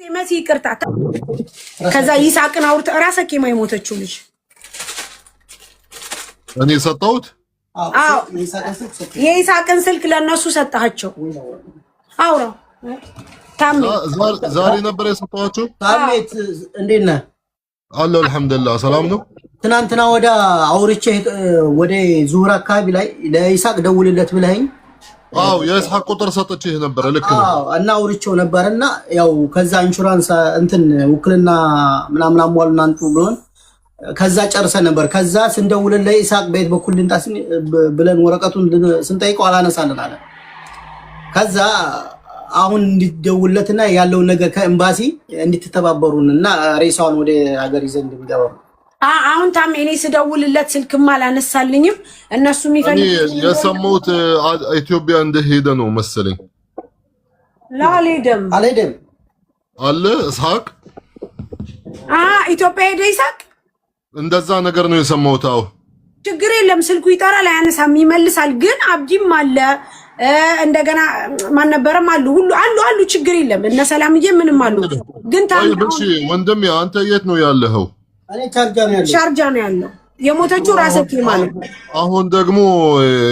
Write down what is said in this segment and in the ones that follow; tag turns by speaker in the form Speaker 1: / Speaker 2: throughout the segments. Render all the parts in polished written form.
Speaker 1: መሲ ይቅርታ ከዛ ይሳቅን አውርተ ራስህ የማይሞተችው ልጅ
Speaker 2: እኔ ሰጣሁት።
Speaker 1: አዎ የይሳቅን ስልክ ለነሱ ሰጣቸው። አውራ ታሜ
Speaker 2: ዛሬ ነበር የሰጣቸው።
Speaker 3: ታሜት እንዴት ነህ?
Speaker 2: አለሁ አልሐምዱሊላህ ሰላም ነው።
Speaker 3: ትናንትና ወደ አውርቼ ወደ ዙሁር አካባቢ ላይ ለይሳቅ ደውልለት ብለኸኝ
Speaker 2: አው የይስሐቅ ቁጥር ሰጥቼህ ነበር። ልክ ነው።
Speaker 3: እና አውርቼው ነበርና ያው ከዛ ኢንሹራንስ እንትን ውክልና ምናምን አሟሉና አንቱ ብሎን ከዛ ጨርሰን ነበር። ከዛ ስንደውልለት ለይሳቅ ቤት በኩል ልንጣስ ብለን ወረቀቱን ስንጠይቀው አላነሳልን አለ። ከዛ አሁን እንዲደውልለትና ያለው ነገር ከኤምባሲ እንድትተባበሩንና ሬሳውን ወደ ሀገር ይዘን እንድንገባ
Speaker 1: አሁን ታም እኔ ስደውልለት ስልክም አላነሳልኝም። እነሱ የሚፈልጉት
Speaker 2: የሰሙት ኢትዮጵያ እንደሄደ ነው መሰለኝ።
Speaker 1: አልሄደም
Speaker 2: አለ ይስሐቅ
Speaker 1: ኢትዮጵያ ሄደ ይሳቅ
Speaker 2: እንደዛ ነገር ነው የሰማሁት። አዎ
Speaker 1: ችግር የለም ስልኩ ይጠራል አያነሳም ይመልሳል። ግን አብዲም አለ እንደገና ማን ነበረም አሉ ሁሉ አሉ ችግር የለም። እነ ሰላምዬ ምንም አሉ። ግን
Speaker 2: እሺ ወንድሜ አንተ የት ነው ያለኸው?
Speaker 3: እኔ ሻርጃ ነው ያለው።
Speaker 1: የሞተችው ራስህ ማለት ነው።
Speaker 2: አሁን ደግሞ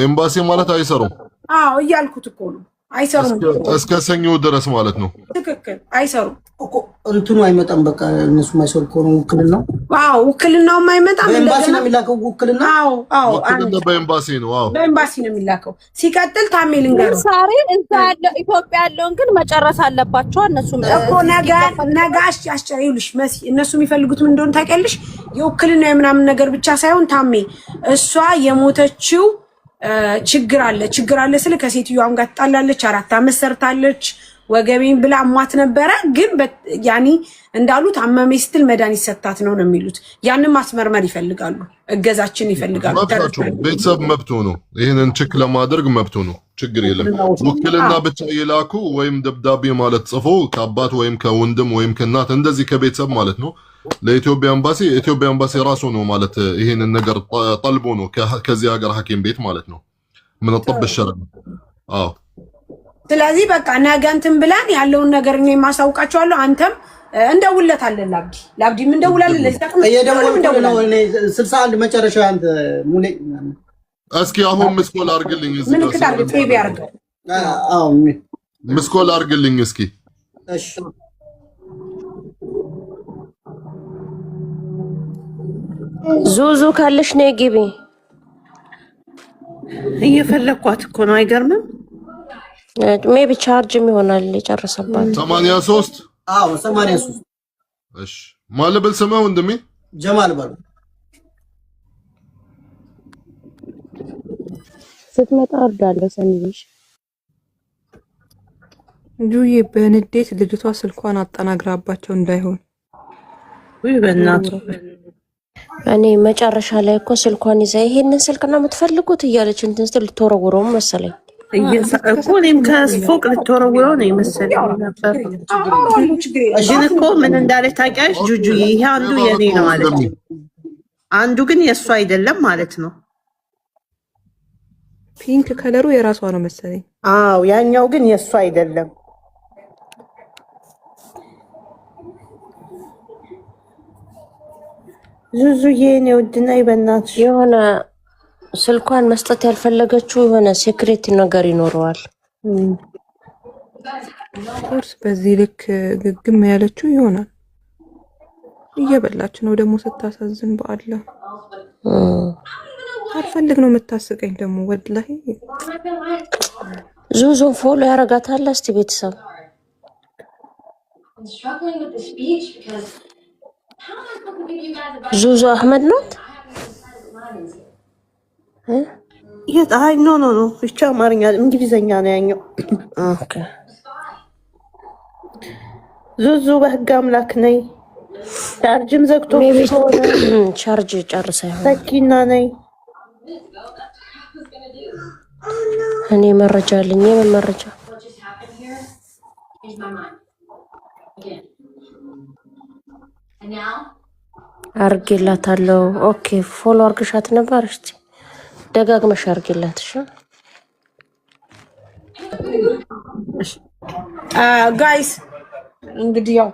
Speaker 2: ኤምባሲ ማለት አይሰሩም።
Speaker 1: አዎ እያልኩት እኮ ነው አይሰሩም።
Speaker 2: እስከ ሰኞ ድረስ ማለት ነው።
Speaker 1: ትክክል አይሰሩም
Speaker 3: እኮ እንትኑ አይመጣም። በቃ እነሱ ማይሰሩ እኮ ነው ውክልናው።
Speaker 1: አዎ ውክልናው አይመጣም።
Speaker 3: በኤምባሲ ነው የሚላከው ውክልና።
Speaker 1: አዎ
Speaker 2: ውክልና በኤምባሲ ነው። አዎ
Speaker 1: በኤምባሲ ነው የሚላከው። ሲቀጥል ታሜ ልንገርህ
Speaker 4: ሳሪ እዛ ያለው ኢትዮጵያ ያለውን ግን መጨረስ አለባቸው እነሱ
Speaker 1: እኮ ነጋሽ ያስጨሪውልሽ መሲ እነሱ የሚፈልጉት ምን እንደሆነ ታውቂያለሽ? የውክልና የምናምን ነገር ብቻ ሳይሆን ታሜ እሷ የሞተችው ችግር አለ ስለ ከሴትዮዋም ጋር ተጣላለች። 4 ዓመት ሰርታለች። ወገቤን ብላ አሟት ነበረ። ግን ያኒ እንዳሉት አመመኝ ስትል መድኃኒት ሰጣት ነው የሚሉት። ያንን ማስመርመር ይፈልጋሉ፣ እገዛችን ይፈልጋሉ።
Speaker 2: ቤተሰብ መብቱ ነው። ይሄንን ቼክ ለማድረግ መብቱ ነው። ችግር የለም። ውክልና ብቻ ይላኩ ወይም ደብዳቤ ማለት ጽፎ ከአባት ወይም ከወንድም ወይም ከእናት እንደዚህ ከቤተሰብ ማለት ነው ለኢትዮጵያ ኤምባሲ ራሱ ነው ማለት ይሄንን ነገር ጠልቦ ነው ከዚህ ሀገር ሐኪም ቤት ማለት ነው ምን ጠብ ሸረ። አዎ
Speaker 1: ስለዚህ በቃ ነገ እንትን ብለን ያለውን ነገር እኔ ማሳውቃቸዋለሁ። አንተም እንደውለታለን ላብዲ ምን እንደውላለን ለዚህ
Speaker 3: ነው 61 መጨረሻው አንተ ሙሌ
Speaker 2: እስኪ አሁን ምስኮል አርግልኝ እዚህ
Speaker 1: ምን ከታርገ ቴቪ አርገ
Speaker 2: ምስኮል አርግልኝ እስኪ
Speaker 3: እሺ
Speaker 4: ዙዙ ካለሽ ነይ ግቢ።
Speaker 5: እየፈለኳት እኮ ነው። አይገርምም?
Speaker 4: ሜቢ ቻርጅም ይሆናል የጨረሰባት
Speaker 2: 83
Speaker 3: አዎ 83
Speaker 2: እሺ ማለበል ስምህ ወንድሜ?
Speaker 3: ጀማል ባሉ
Speaker 4: ስትመጣ አርዳለሁ ሰንይሽ
Speaker 5: ጁዬ በንዴት ልጅቷ ስልኳን አጠናግራባቸው እንዳይሆን ወይ በእናቱ
Speaker 4: እኔ መጨረሻ ላይ እኮ ስልኳን ይዛ ይሄንን ስልክ ነው የምትፈልጉት እያለች እንትን ስትል ልትወረውረው መሰለኝ
Speaker 5: እኮ እኔም ከፎቅ ልትወረውረው ነው የመሰለኝ ነበር። ግን እኮ ምን እንዳለች ታውቂያለሽ ጁጁዬ? ይሄ አንዱ የኔ ነው አለች፣ አንዱ ግን የእሱ አይደለም ማለት ነው።
Speaker 6: ፒንክ ከለሩ የራሷ ነው መሰለኝ።
Speaker 5: አዎ ያኛው ግን የእሱ አይደለም። ዙዙዬ ነው ውድና ይበናት
Speaker 4: የሆነ ስልኳን መስጠት ያልፈለገችው የሆነ ሴክሬት ነገር ይኖረዋል።
Speaker 6: ኮርስ በዚህ ልክ ግግም ያለችው ይሆናል። እየበላች ነው ደግሞ ስታሳዝን። በአላ አልፈልግ ነው የምታስቀኝ ደግሞ ወላሂ።
Speaker 4: ዙዙን ፎሎ ያረጋታል። እስቲ ቤተሰብ ዙዙ አህመድ ናት።
Speaker 5: አይ ኖ ብቻ አማርኛ እንግሊዘኛ ነው ያኛው።
Speaker 4: ኦኬ
Speaker 5: ዙዙ በህግ አምላክ ነይ። ቻርጅም ዘግቶ
Speaker 4: ቻርጅ ጨርሳ ይሆናል።
Speaker 5: ሰኪና ነይ።
Speaker 4: እኔ መረጃ አለኝ። የምን መረጃ? አርጌላታለሁ። ኦኬ ፎሎ አርግሻት ነበር። እስቲ ደጋግመሽ አርጌላት። እሺ
Speaker 1: ጋይስ እንግዲህ ያው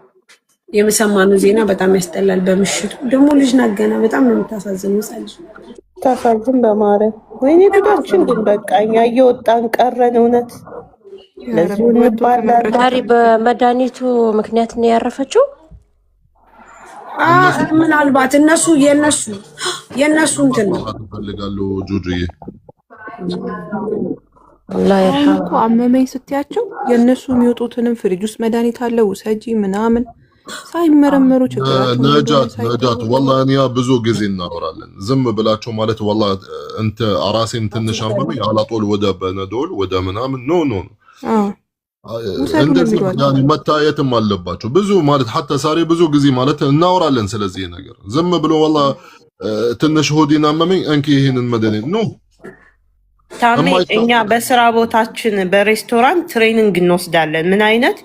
Speaker 1: የምሰማነው ዜና በጣም ያስጠላል። በምሽቱ ደግሞ ልጅ ናገና በጣም ነው የምታሳዝነው። ጻልሽ
Speaker 5: ታሳዝን በማርያም ወይኔ ጉዳችን። ግን በቃ እኛ እየወጣን ቀረን። እውነት ለዚሁ እንባላለን።
Speaker 4: ዛሬ በመድኃኒቱ ምክንያት ነው ያረፈችው።
Speaker 1: ምናልባት እነሱ የነሱ እንትን ነው
Speaker 2: ፈልጋለሁ ጁጁዬ
Speaker 4: አላህ ይርሐም
Speaker 6: እኮ አመመኝ ስትያቸው የእነሱ የሚወጡትንም ፍሪጅ ውስጥ መድኃኒት አለ ውሰጂ ምናምን ሳይመረመሩ
Speaker 2: ነጃት ወላሂ እኛ ብዙ ጊዜ እናወራለን። ዝም ብላቸው ማለት ወላሂ እንተ ራሴን ትንሽ አመመኝ አላጦል ወደ በነዶል ወደ ምናምን ኖ እንደዚህ ያኔ መታየትም አለባቸው። ብዙ ማለት ሐታ ሳሪ ብዙ ጊዜ ማለት እናወራለን ስለዚህ ነገር። ዝም ብሎ ወላሂ ትንሽ ሆዲን አመመኝ እንኪ ይሄንን መድኃኒት ነው
Speaker 5: ታሜ። እኛ በስራ ቦታችን በሬስቶራንት ትሬኒንግ እንወስዳለን። ምን አይነት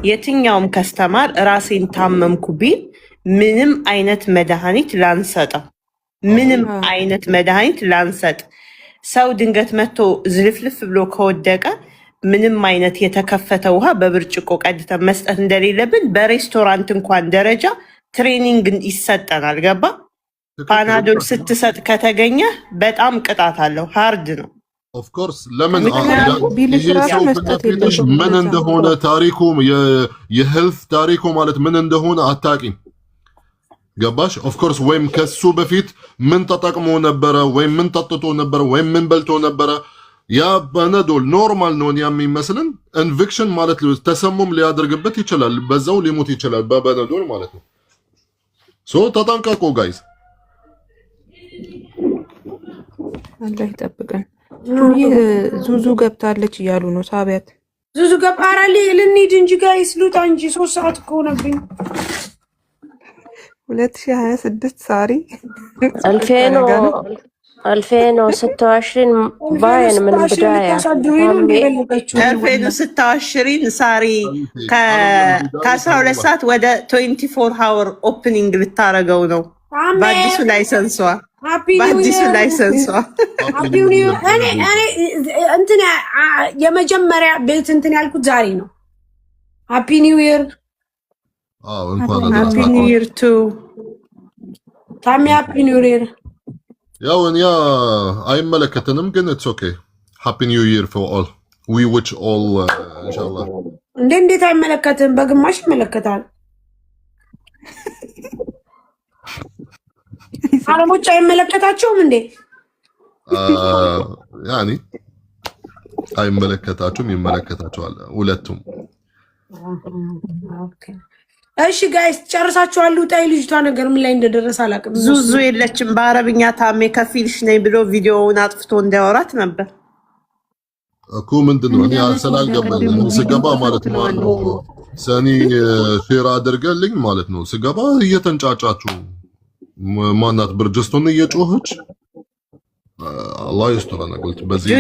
Speaker 5: የትኛውም ከስተማር ራሴን ታመምኩ ቢል ምንም አይነት መድኃኒት ላንሰጠው፣ ምንም አይነት መድኃኒት ላንሰጥ። ሰው ድንገት መጥቶ ዝልፍልፍ ብሎ ከወደቀ ምንም አይነት የተከፈተ ውሃ በብርጭቆ ቀድተን መስጠት እንደሌለብን በሬስቶራንት እንኳን ደረጃ ትሬኒንግ ይሰጠናል። ገባ? ፓናዶል ስትሰጥ ከተገኘ በጣም ቅጣት አለው። ሃርድ ነው።
Speaker 2: ኦፍ ኮርስ ለምን ይሄ ሰው በፊትሽ ምን እንደሆነ ታሪኩ የሄልት ታሪኩ ማለት ምን እንደሆነ አታቂም። ገባሽ? ኦፍ ኮርስ ወይም ከሱ በፊት ምን ተጠቅሞ ነበረ ወይም ምን ጠጥቶ ነበረ ወይም ምን በልቶ ነበረ። ያ በነዶል ኖርማል ነው የሚመስልን ኢንፌክሽን ማለት ተሰሙም ሊያደርግበት ይችላል፣ በዛው ሊሞት ይችላል በበነዶል ማለት ነው። ሶ ተጠንቀቁ ጋይስ።
Speaker 6: አላህ ይጠብቀን። ዙዙ ገብታለች እያሉ ነው። ሳቢያት
Speaker 1: ዙዙ ገባራሊ ልንሄድ እንጂ ጋይስ ሉጣ እንጂ 3 ሰዓት እኮ ሆነብኝ።
Speaker 6: 2026 ሳሪ
Speaker 5: አልፌኖ ስታዋሽሪን ባይን ምን ብዳያ አልፌኖ ስታዋሽሪን ሳሪ ከ12 ሰዓት ወደ 24 ሃወር ኦፕኒንግ ልታረገው ነው በአዲሱ ላይሰንሷ
Speaker 1: እንትን የመጀመሪያ ቤት እንትን ያልኩት ዛሬ ነው። ሃፒ ኒው ይር።
Speaker 5: ሃፒ ኒው ይር ቱ
Speaker 1: ታሚ። ሃፒ ኒው ይር።
Speaker 2: ያው እኛ አይመለከተንም ግን ኢትስ ኦኬ። ሃፒ ኒው ይር ፎር ኦል ዊ ዊች ኦል ኢንሻአላህ።
Speaker 1: እንዴት አይመለከትም? በግማሽ ይመለከታል። አረቦች አይመለከታቸውም እንዴ?
Speaker 2: ያኒ አይመለከታቸውም፣ ይመለከታቸዋል ሁለቱም።
Speaker 1: እሺ ጋይስ ጨርሳችኋል? ውጣይ ልጅቷ ነገር ምን ላይ እንደደረሰ አላውቅም።
Speaker 5: ዙዙ የለችም። በአረብኛ ታሜ ከፊልሽ ነኝ ብሎ ቪዲዮውን አጥፍቶ እንዲያወራት ነበር
Speaker 2: እኮ። ምንድነው እኔ ስላልገባኝ ስገባ ማለት ነው ሰኒ ሼር አድርገልኝ ማለት ነው። ስገባ እየተንጫጫችሁ ማናት ብርጅስቶን እየጮኸች አላህ ይስጥረና። ቁልት በዚህ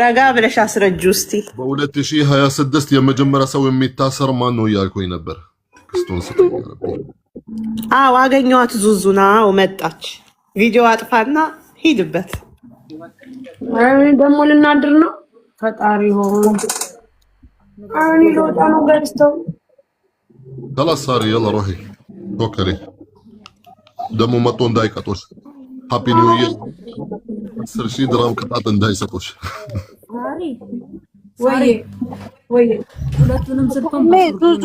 Speaker 5: ረጋ ብለሽ አስረጁ እስቲ።
Speaker 2: በ2026 የመጀመሪያ ሰው የሚታሰር ማን ነው እያልኩኝ ነበር። ክርስቶን ስተኛ ነበር።
Speaker 5: አገኘኋት። ዙዙና መጣች። ቪዲዮ አጥፋና ሂድበት።
Speaker 1: ደግሞ ልናድር ነው። ፈጣሪ ሆን አሁን ልወጣ ነው ጋይስተው
Speaker 2: خلاص صار يلا روحي توكلي ደግሞ መጥቶ እንዳይቀጦሽ ሃፒ ኒው ይር 10,000 ድራም ቅጣት እንዳይሰጡሽ።
Speaker 1: ወይ
Speaker 7: ሁለቱንም ስልኮን ዙዙ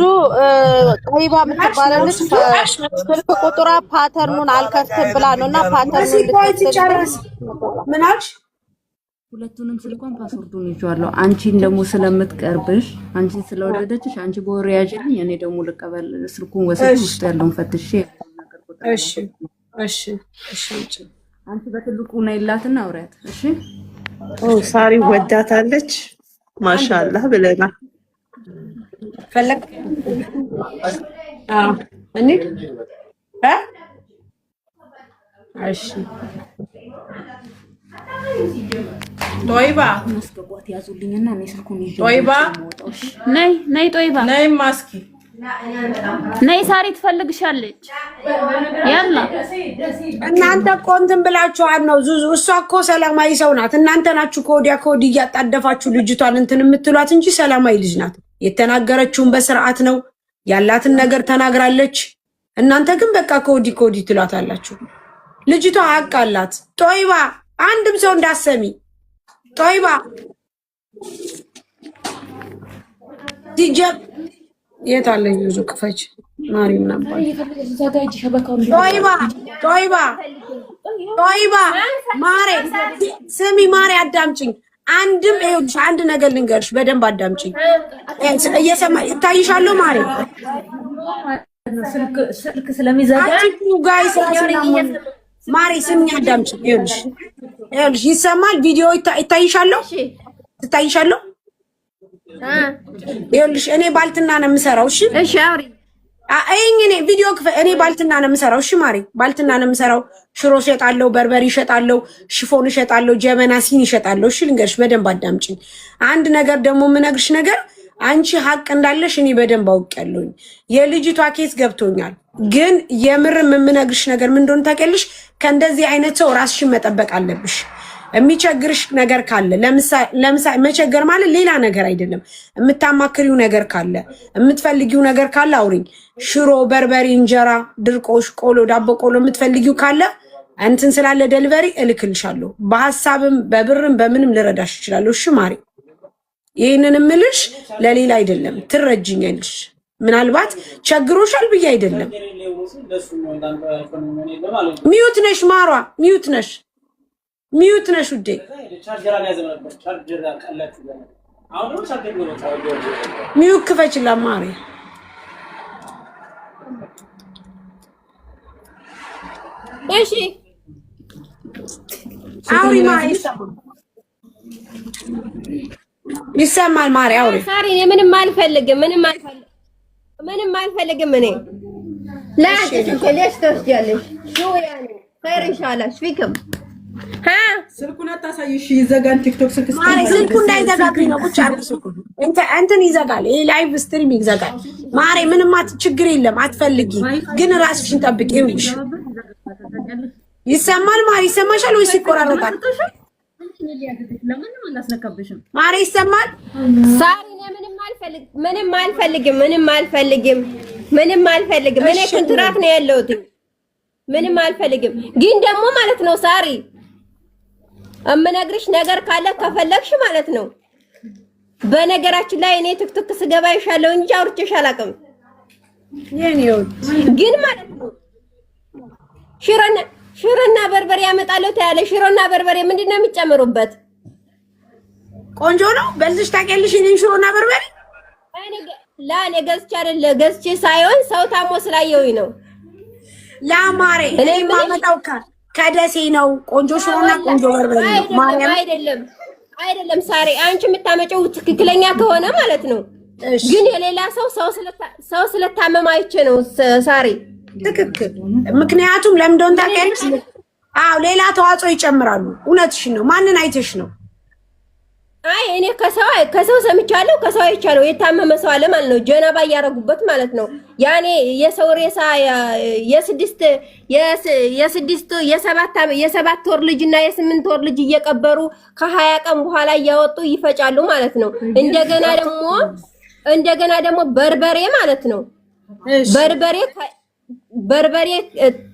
Speaker 7: ጠይባ የምትባለልሽ ስልክ ቁጥሯ ፓተርኑን አልከፍትም ብላ ነውና ፓተርኑን ልትጨርስ
Speaker 1: ምን አልሽ?
Speaker 7: ሁለቱንም ስልኮን ፓስወርዱን ይዟለሁ። አንቺን ደግሞ ስለምትቀርብሽ አንቺን ስለወደደችሽ አንቺ በወሬ ያዥልኝ፣ እኔ ደግሞ ልቀበል ስልኩን ወስጄ ውስጥ ያለውን ፈትሼ።
Speaker 1: እሺ
Speaker 7: አንቺ በትልቁ ነይላትና አውሪያት። እሺ
Speaker 5: ሳሪ ወዳታለች። ማሻአላህ ብለናል።
Speaker 1: ፈለክ እኔ እሺ
Speaker 8: ጦይባ
Speaker 7: ማስገባት ያዙልኝና እኔ ስልኩን ይዤ
Speaker 8: ጦይባ
Speaker 7: ነይ ጦይባ
Speaker 8: ነይ ማስኪ
Speaker 7: ነይ ሳሪ ትፈልግሻለች። ያላ
Speaker 1: እናንተ እኮ እንትን ብላችኋል ነው ዙዙ። እሷ እኮ ሰላማዊ ሰው ናት። እናንተ ናችሁ ከወዲያ ከወዲህ እያጣደፋችሁ ልጅቷን እንትን የምትሏት እንጂ ሰላማዊ ልጅ ናት። የተናገረችውን በስርዓት ነው ያላትን ነገር ተናግራለች። እናንተ ግን በቃ ኮዲ ትሏታላችሁ። ልጅቷ ሀቅ አላት። ጦይባ አንድም ሰው እንዳሰሚ ጦይባ የት አለ ብዙ ክፈች ማሪም ነበር ጦይባ ማሬ ስሚ ማሬ አዳምጪኝ። አንድም ይኸውልሽ አንድ ነገር ልንገርሽ በደንብ አዳምጪኝ። እየሰማ ይታይሻለሁ ማሬ
Speaker 9: ስልክ ስለሚዘጋ
Speaker 1: ጋይስ ማሬ ስሚ አዳምጪኝ። ይኸውልሽ ይሰማል ቪዲዮ ይታይሻለሁ ትታይሻለሁ። ይኸውልሽ እኔ ባልትና ነው የምሰራው። እሺ አውሪ እኔ ቪዲዮ እኔ ባልትና ነው የምሰራው። እሺ ማሬ ባልትና ነው የምሰራው። ሽሮ እሸጣለሁ፣ በርበሬ እሸጣለሁ፣ ሽፎን እሸጣለሁ፣ ጀበና ሲኒ እሸጣለሁ። እሺ ልንገርሽ በደንብ አዳምጪኝ። አንድ ነገር ደግሞ የምነግርሽ ነገር አንቺ ሀቅ እንዳለሽ እኔ በደንብ አውቄያለሁኝ። የልጅቷ ኬስ ገብቶኛል። ግን የምርም የምነግርሽ ነገር ምን እንደሆነ ታውቂያለሽ? ከእንደዚህ አይነት ሰው ራስሽን መጠበቅ አለብሽ። የሚቸግርሽ ነገር ካለ ለምሳሌ መቸገር ማለት ሌላ ነገር አይደለም። የምታማክሪው ነገር ካለ የምትፈልጊው ነገር ካለ አውሪኝ። ሽሮ፣ በርበሬ፣ እንጀራ፣ ድርቆሽ፣ ቆሎ፣ ዳቦ ቆሎ የምትፈልጊው ካለ እንትን ስላለ ደሊቨሪ እልክልሻለሁ። በሐሳብም በብርም በምንም ልረዳሽ እችላለሁ። እሺ ማሪ ይሄንን እምልሽ ለሌላ አይደለም፣ ትረጅኛለሽ። ምናልባት ቸግሮሻል ብዬ አይደለም። ሚዩት ነሽ ማሯ፣ ሚዩት ነሽ ውዴ። ሚዩት ክፈችላ ማሪ።
Speaker 4: እሺ
Speaker 1: አውሪ ማሪ። ይሰማል ማሪ አውሪ።
Speaker 4: ሳሪ እኔ ምንም አልፈልግም። እኔ ለሽ ተወስጃለሽ ሹ ያኔ خير ان شاء الله شفيكم
Speaker 8: ስልኩን አታሳይሽ ይዘጋል። ቲክቶክ
Speaker 1: ስልኩ እንዳይዘጋብኝ ነው። ቁጭ አድርጉ ስልኩን። እንትን ይዘጋል። ይሄ ላይቭ ስትሪም ይዘጋል። ማሬ ምንም ችግር የለም። አትፈልጊ ግን ራስሽን ጠብቂ። ይኸውልሽ ይሰማል ማሬ። ይሰማሻል ወይስ ይቆራረጣል? ማሬ ይሰማል?
Speaker 4: ሳሪ ምንም አልፈልግም። እኔ ኮንትራት ነው ያለሁት። ምንም አልፈልግም። ግን ደግሞ ማለት ነው ሳሪ እምነግርሽ ነገር ካለ ከፈለግሽ ማለት ነው። በነገራችን ላይ እኔ ቲክቶክ ስገባ ይሻለው እንጂ አውርቼሽ አላውቅም። ግን ማለት ነው ሽሮና በርበሬ ያመጣለው ታያለ። ሽሮና በርበሬ ምንድነው የሚጨምሩበት?
Speaker 1: ቆንጆ ነው በልሽ ታውቂያለሽ። እኔ ሽሮና በርበሬ
Speaker 4: እኔ ገዝቼ ሳይሆን ሰው ታሞ ስላየሁኝ ነው።
Speaker 1: ለማሬ እኔ ማመጣው ከደሴ ነው። ቆንጆ ሽሮና ቆንጆ በርበሬ ነው። ማርያም
Speaker 4: አይደለም ሳሪ፣ አንቺ የምታመጪው ትክክለኛ ከሆነ ማለት ነው። ግን የሌላ ሰው ስለታመመ አይቼ ነው ሳሪ።
Speaker 1: ትክክል። ምክንያቱም ለምንድን ታውቂያለሽ? አዎ ሌላ ተዋጽኦ ይጨምራሉ። እውነትሽን ነው። ማንን አይተሽ ነው?
Speaker 4: አይ እኔ ከሰው ሰምቻለሁ፣ ከሰው አይቻለሁ። የታመመ ሰው አለ ማለት ነው። ጀነባ እያረጉበት ማለት ነው። ያኔ የሰው ሬሳ የሰባት ወር ልጅና የ8 ወር ልጅ እየቀበሩ ከ20 ቀን በኋላ እያወጡ ይፈጫሉ ማለት ነው። እንደገና ደግሞ በርበሬ ማለት ነው። በርበሬ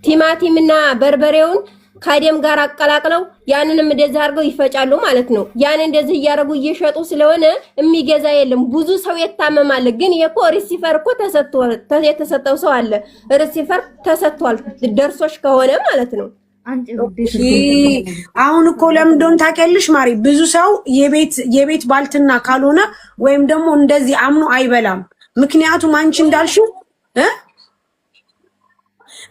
Speaker 4: ቲማቲምና በርበሬውን ከደም ጋር አቀላቅለው ያንንም እንደዚህ አድርገው ይፈጫሉ ማለት ነው። ያን እንደዚህ እያደረጉ እየሸጡ ስለሆነ የሚገዛ የለም። ብዙ ሰው የታመማል። ግን የኮ ሪሲፈር እኮ የተሰጠው ሰው አለ። ሪሲፈር ተሰጥቷል ደርሶሽ ከሆነ ማለት ነው።
Speaker 1: አሁን እኮ ለምንድን ታውቂያለሽ ማሪ? ብዙ ሰው የቤት ባልትና ካልሆነ ወይም ደግሞ እንደዚህ አምኖ አይበላም። ምክንያቱም አንቺ እንዳልሽው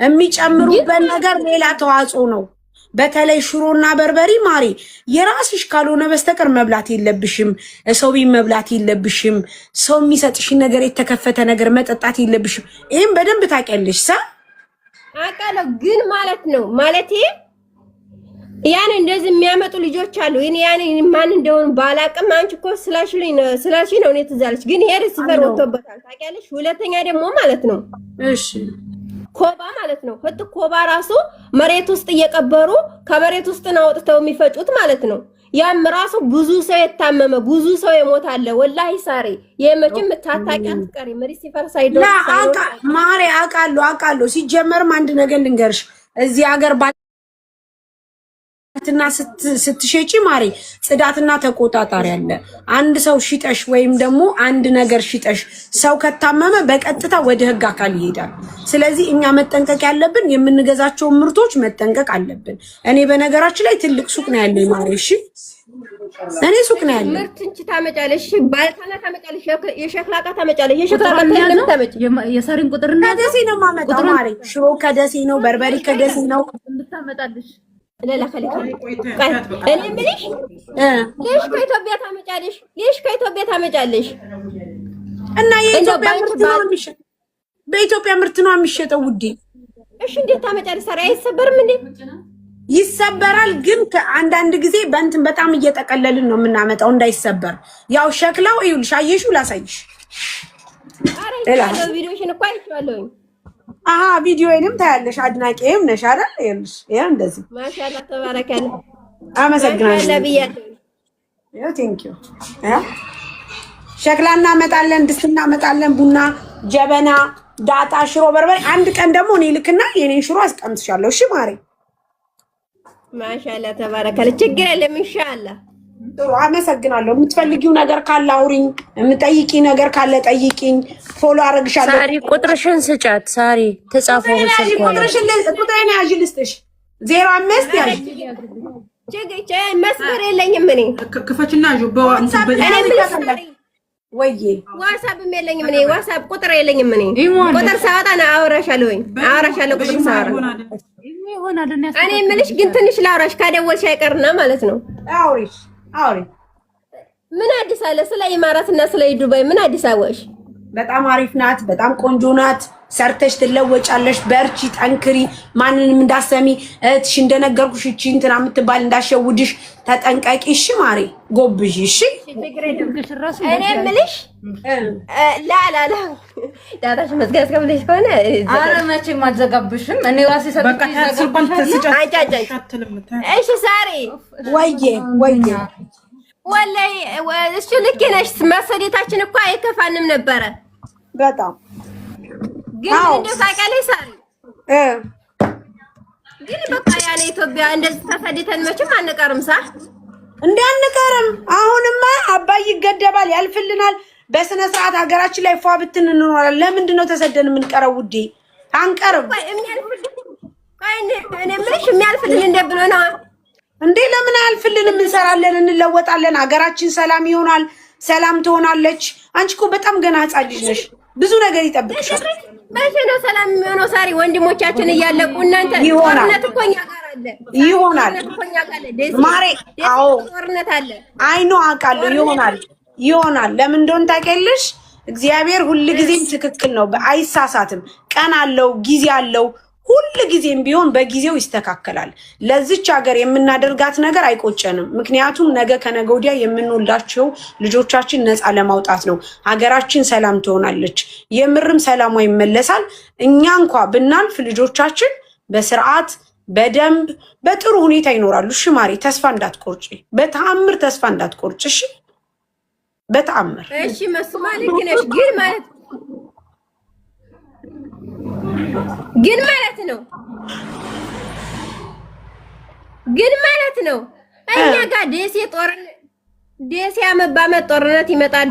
Speaker 1: የሚጨምሩበት ነገር ሌላ ተዋጽኦ ነው። በተለይ ሽሮና በርበሬ ማሪ የራስሽ ካልሆነ በስተቀር መብላት የለብሽም። ሰው ቤት መብላት የለብሽም። ሰው የሚሰጥሽን ነገር የተከፈተ ነገር መጠጣት የለብሽም። ይሄን በደንብ ታውቂያለሽ።
Speaker 4: አውቃለሁ። ግን ማለት ነው ያን እንደዚህ የሚያመጡ ልጆች አሉ። ያን ማን እንደሆነ ባላቅም አንቺ እኮ ስላሽ ነው እኔ ትዝ አለች። ግን ይሄ ሪሲቨር ወጥቶበታል ታውቂያለሽ። ሁለተኛ ደግሞ ማለት ነው ኮባ ማለት ነው። ኮባ ራሱ መሬት ውስጥ እየቀበሩ ከመሬት ውስጥ ነው አውጥተው የሚፈጩት ማለት ነው። ያም ራሱ ብዙ ሰው የታመመ ብዙ ሰው የሞታለ ወላሂ ሳሪ የመቼም ታታቂያት ቀሪ መሪሲፈር ሳይዶ
Speaker 1: ማሪ አውቃለሁ ሲጀመርም አንድ ነገር ልንገርሽ እዚህ ሀገር ጽዳትና ስትሸጪ ማሪ ጽዳትና ተቆጣጣሪ አለ አንድ ሰው ሽጠሽ ወይም ደግሞ አንድ ነገር ሽጠሽ ሰው ከታመመ በቀጥታ ወደ ህግ አካል ይሄዳል ስለዚህ እኛ መጠንቀቅ ያለብን የምንገዛቸው ምርቶች መጠንቀቅ አለብን እኔ በነገራችን ላይ ትልቅ ሱቅ ነው ያለኝ ማሪ እሺ እኔ ሱቅ ነው ያለኝ
Speaker 4: ምርት እንቺ ታመጫለሽ ባልካና ታመጫለሽ የሸክላ ዕቃ ታመጫለሽ የሸክላ ዕቃ ታመጭ
Speaker 7: የሳሪን ቁጥርና
Speaker 1: ከደሴ ነው ማመጣው ማሪ ሽሮ ከደሴ ነው በርበሬ ከደሴ ነው
Speaker 7: እንድታመጣልሽ
Speaker 4: لا خليك እኔ ምንሽ ليش ከኢትዮጵያ ታመጫለሽ ليش ከኢትዮጵያ ታመጫለሽ
Speaker 1: እና የኢትዮጵያ ምርት ነው የሚሸጥ በኢትዮጵያ ምርት ነው የሚሸጠው ውዴ
Speaker 4: እሺ እንዴት ታመጫለሽ ሳሪ አይሰበርም እንዴ
Speaker 1: ይሰበራል ግን አንዳንድ ጊዜ በእንትን በጣም እየተቀለልን ነው የምናመጣው እንዳይሰበር ያው ሸክላው ይኸውልሽ አየሽው ላሳይሽ
Speaker 4: አረ ቪዲዮሽን እኮ አይቼዋለሁ
Speaker 1: ቪዲዮዬንም ታያለሽ አድናቂዬም ነሽ አይደል ይኸውልሽ ይሄ እንደዚህ
Speaker 4: ማሻአላ ተባረከለ
Speaker 1: አመሰግናለሁ
Speaker 4: ለብያለሁ
Speaker 1: ያው ቴንክ ዩ ሸክላ እናመጣለን ድስት እናመጣለን ቡና ጀበና ዳጣ ሽሮ በርበሬ አንድ ቀን ደግሞ እኔ ልክና የኔን ሽሮ አስቀምጥሻለሁ እሺ ማሪ
Speaker 4: ማሻአላ ተባረከለ ችግር የለም ኢንሻአላህ
Speaker 1: ጥሩ አመሰግናለሁ የምትፈልጊው ነገር ካለ አውሪኝ የምጠይቂ ነገር ካለ ጠይቂኝ ፎሎ አረግሻለሁ
Speaker 9: ሳሪ ቁጥርሽን ስጫት ሳሪ ተጻፈው
Speaker 1: ቁጥሬን ያዥ ልስጥሽ 05 ያዥ
Speaker 4: ጀገጨ መስመር የለኝም እኔ
Speaker 8: ክፈችና ጁባ
Speaker 1: ወይዬ
Speaker 4: ዋትስአፕም የለኝም እኔ ዋትስአፕ ቁጥር የለኝም እኔ ቁጥር ሳወጣ ነው አወራሻለሁ ቁጥር ሳወራ እኔ የምልሽ ግን ትንሽ ላውራሽ ካደወልሽ አይቀርና ማለት ነው
Speaker 1: አውሪ
Speaker 4: ምን አዲስ አለ ስለ ኢማራትና ስለ ዱባይ ምን አዲስ አወሽ
Speaker 1: በጣም አሪፍ ናት በጣም ቆንጆ ናት ሰርተሽ ትለወጫለሽ በርቺ ጠንክሪ ማንንም እንዳሰሚ እህትሽ እንደነገርኩሽ እቺ እንትና የምትባል እንዳሸውድሽ ተጠንቀቂ እሺ ማሪ ጎብጂ እሺ
Speaker 4: እኔ የምልሽ ላ ዳታሽ መዝጋት ከብለሽ ከሆነ
Speaker 7: አረ መቼም አትዘጋብሽም እኔ ራሴ
Speaker 4: እሺ ሳሪ
Speaker 1: ወይዬ
Speaker 4: ወላሂ እሱ ልክ ነሽ መሰደታችን እኮ አይከፋንም ነበረ
Speaker 1: በጣም
Speaker 4: ግን እንደው ታውቂያለሽ ሳሪ ግን በቃ ያለ ኢትዮጵያ እንደዚህ ተሰደተን መቼም አንቀርም
Speaker 1: እንዴ አንቀርም አሁንማ አባይ ይገደባል ያልፍልናል በስነ ስርዓት ሀገራችን ላይ ፏ ብትን እንኖራለን ለምንድን ነው ተሰደን የምንቀረው ውዴ አንቀርም
Speaker 4: እኔ ምንሽ የሚያልፍልን እንደብሎ ነው
Speaker 1: እንዴ ለምን አያልፍልንም እንሰራለን እንለወጣለን ሀገራችን ሰላም ይሆናል ሰላም ትሆናለች አንቺ እኮ በጣም ገና ህፃን ልጅ ነሽ ብዙ ነገር ይጠብቅሻል
Speaker 4: መቼ ነው ሰላም የሚሆነው ሳሪ ወንድሞቻችን እያለቁ እናንተ ጦርነት እኮ እኛ ጋር አለ
Speaker 1: ይሆናል ማሬ አዎ
Speaker 4: ጦርነት አለ
Speaker 1: አይኖ አውቃለሁ ይሆናል ለምን እንደሆነ ታውቂያለሽ እግዚአብሔር ሁሉ ጊዜም ትክክል ነው አይሳሳትም ቀን አለው ጊዜ አለው ሁሉ ጊዜም ቢሆን በጊዜው ይስተካከላል ለዚች ሀገር የምናደርጋት ነገር አይቆጨንም ምክንያቱም ነገ ከነገ ወዲያ የምንወልዳቸው ልጆቻችን ነፃ ለማውጣት ነው ሀገራችን ሰላም ትሆናለች የምርም ሰላሟ ይመለሳል እኛ እንኳን ብናልፍ ልጆቻችን በስርዓት በደንብ በጥሩ ሁኔታ ይኖራሉ እሺ ማሪ ተስፋ እንዳትቆርጪ በተአምር ተስፋ እንዳትቆርጪ እሺ በተአምር
Speaker 4: እሺ መስማ ልክ ነሽ ግን ማለት ነው እኛ ጋር ደሴ አመት በአመት ጦርነት ይመጣሉ